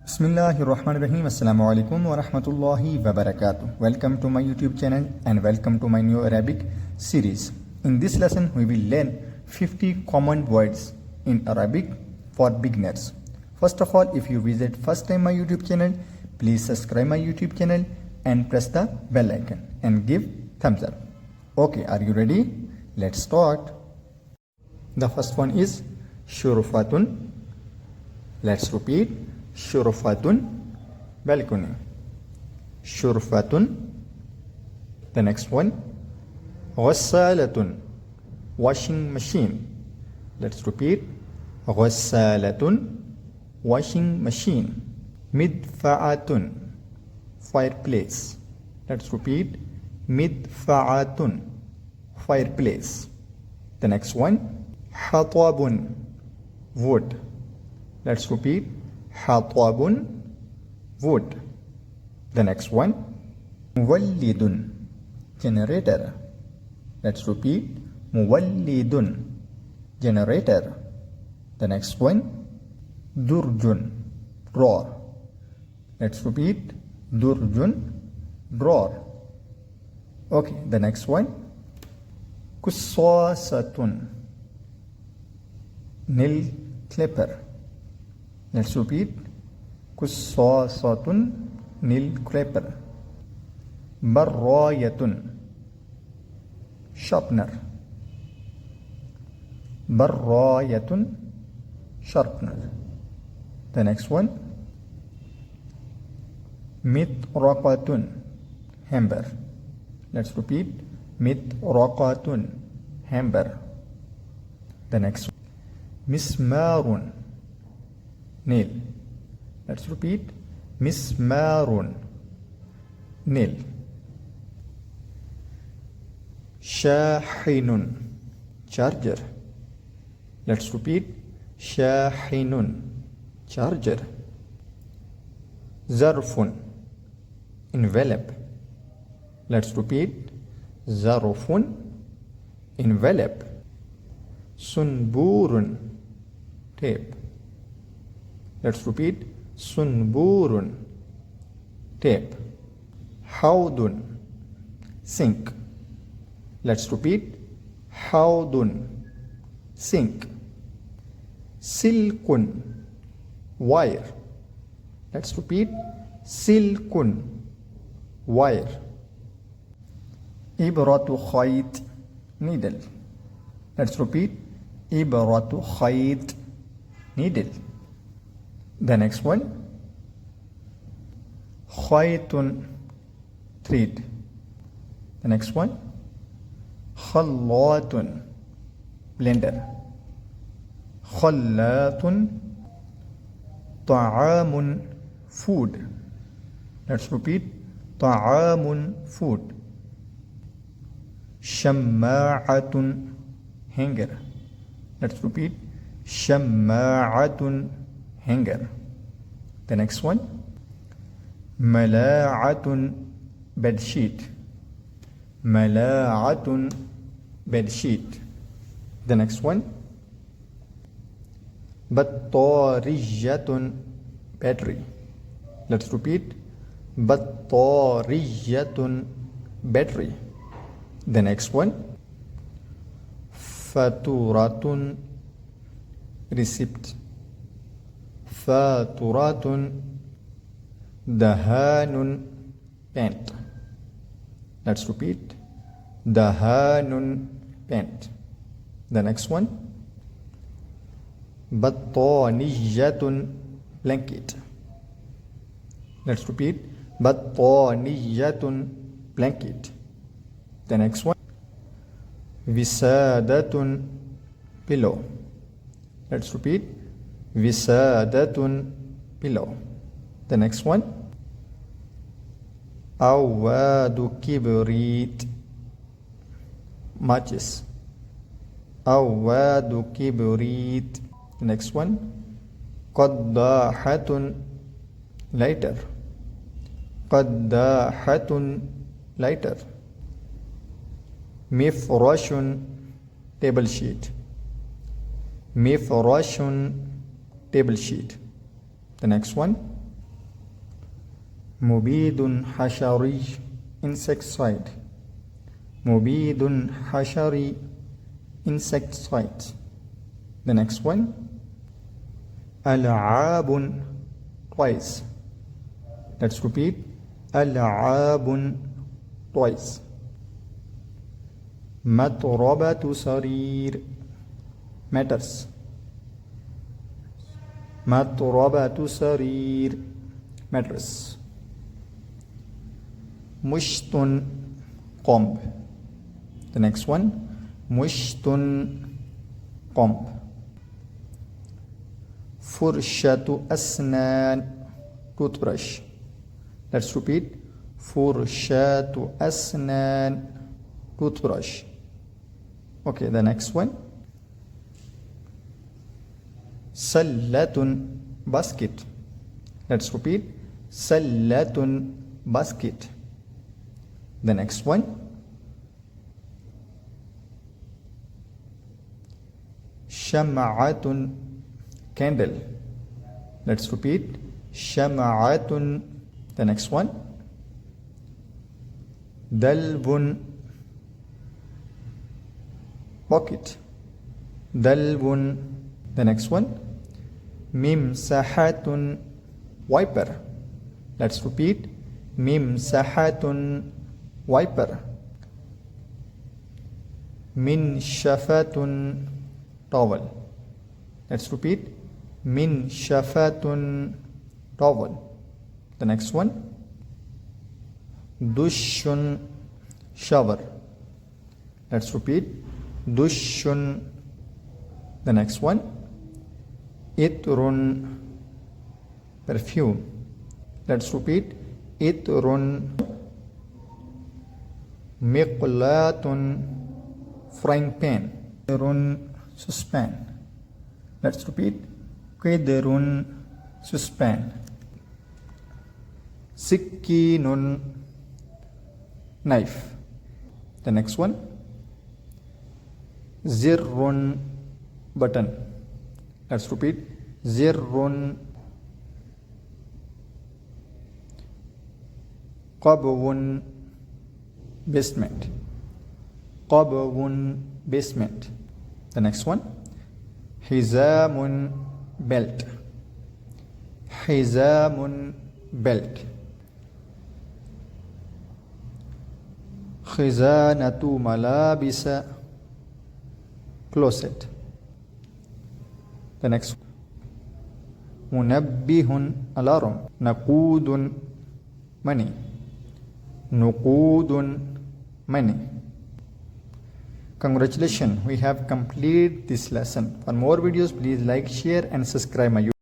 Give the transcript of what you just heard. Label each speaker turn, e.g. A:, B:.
A: Bismillahirrahmanirrahim. Assalamu alaikum wa rahmatullahi wa barakatuh. Welcome to my YouTube channel and welcome to my new Arabic series. In this lesson, we will learn 50 common words in Arabic for beginners. First of all, if you visit first time my YouTube channel, please subscribe my YouTube channel and press the bell icon and give thumbs up. Okay, are you ready? Let's start. The first one is Shurufatun. Let's repeat. Shurfatun, balcony. Shurfatun. The next one, Ghassalatun, washing machine. Let's repeat. Ghassalatun, washing machine. Midfa'atun, fireplace. Let's repeat. Midfa'atun, fireplace. The next one, Hatabun, wood. Let's repeat. Hatabun, wood. The next one, Muwallidun, generator. Let's repeat. Muwallidun, generator. The next one, Durjun, drawer. Let's repeat. Durjun, drawer. Okay, the next one, Kussasatun, nail clipper. Let's repeat. Kussasatun, nail clipper. Barrayatun, sharpener. Barrayatun, sharpener. The next one, Mitraqatun, hammer. Let's repeat. Mitraqatun, hammer. The next one, Mismarun, nail. Let's repeat. Mismarun, nail. Shahinun, charger. Let's repeat. Shahinun, charger. Zarfun, envelope. Let's repeat. Zarfun, envelope. Sunburun, tape. Let's repeat. Sunburun, tape. Hawdun, sink. Let's repeat. Hawdun, sink. Silkun, wire. Let's repeat. Silkun, wire. Ibratu khayt, needle. Let's repeat. Ibratu khayt, needle. The next one, khaytun, thread. The next one, khallatun, blender. Khallatun, ta'amun, food. Let's repeat. Ta'amun, food. Shamma'atun, hanger. Let's repeat. Shamma'atun, hanger. The next one, Mala'atun, bed sheet. Mala'atun, bed sheet. The next one, Battarijatun, battery. Let's repeat. Battarijatun, battery. The next one, Faturatun, receipt. Faturatun, dahanun, paint. Let's repeat. Dahanun, paint. The next one, Battaniyatun, blanket. Let's repeat. Battaniyatun, blanket. The next one, Wisadatun, pillow. Let's repeat. Wisadatun, pillow. The next one, Awadu kibrit, matches. Awadu kibrit. The next one, Qaddahatun, lighter. Qaddahatun, lighter. Mifrashun, table sheet. Mifrashun, table sheet. The next one, مبيد حشري insecticide. مبيد حشري insecticide. The next one. ألعاب toys. Let's repeat. ألعاب toys. مطربة سرير matters. مطربة سرير matters. مشط comb. The next one. مشط comb. فرشة أسنان toothbrush. Let's repeat. فرشة أسنان toothbrush. Okay, the next one. سلة basket. Let's repeat. سلة basket. The next one. شمعة candle. Let's repeat. شمعة. The next one. دلو bucket. دلو. The next one. ممسحة wiper. Let's repeat. ممسحة wiper. منشفة towel. Let's repeat. منشفة towel. The next one. دش shower. Let's repeat. دش. The next one. إطر perfume. Let's repeat. إطر. مقلاة frying pan. قدر saucepan. Let's repeat. قدر saucepan. سكين knife. The next one. زر button. Let's repeat. زر. قبو basement. قبو basement. The next one. حزام belt. حزام belt. خزانة ملابس closet. The next one. منبه alarm. نقود money. نقود money. Congratulations, we have completed this lesson. For more videos, please like, share and subscribe my YouTube.